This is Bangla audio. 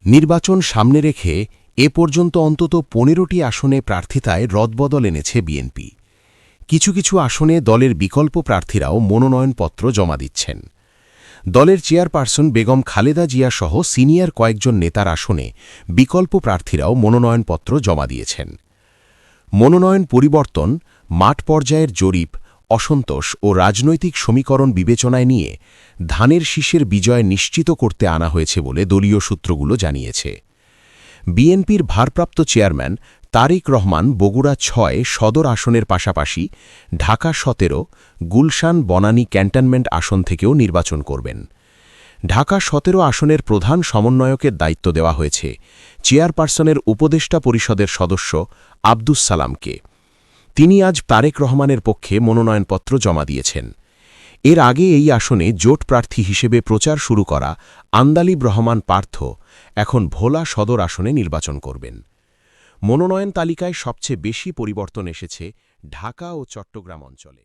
নির্বাচন সামনে রেখে এ পর্যন্ত অন্তত ১৫টি আসনে প্রার্থিতায় রদবদল এনেছে বিএনপি। কিছু কিছু আসনে দলের বিকল্প প্রার্থীরাও মনোনয়নপত্র জমা দিচ্ছেন। দলের চেয়ারপারসন বেগম খালেদা জিয়া সহ সিনিয়র কয়েকজন নেতার আসনে বিকল্প প্রার্থীরাও মনোনয়নপত্র জমা দিয়েছেন। মনোনয়ন পরিবর্তন, মাঠ পর্যায়ের জরিপ, অসন্তোষ ও রাজনৈতিক সমীকরণ বিবেচনায় নিয়ে ধানের শীষের বিজয় নিশ্চিত করতে আনা হয়েছে বলে দলীয় সূত্রগুলো জানিয়েছে। বিএনপির ভারপ্রাপ্ত চেয়ারম্যান তারেক রহমান বগুড়া ৬ সদর আসনের পাশাপাশি ঢাকা ১৭, গুলশান বনানী ক্যান্টনমেন্ট আসন থেকেও নির্বাচন করবেন। ঢাকা ১৭ আসনের প্রধান সমন্বয়কের দায়িত্ব দেওয়া হয়েছে চেয়ারপারসনের উপদেষ্টা পরিষদের সদস্য আব্দুস সালামকে। তিনি আজ তারেক রহমানের পক্ষে মনোনয়নপত্র জমা দিয়েছেন। এর আগে এই আসনে জোট প্রার্থী হিসেবে প্রচার শুরু করা আন্দালিব রহমান পার্থ এখন ভোলা সদর আসনে নির্বাচন করবেন। মনোনয়ন তালিকায় সবচেয়ে বেশি পরিবর্তন এসেছে ঢাকা ও চট্টগ্রাম অঞ্চলে।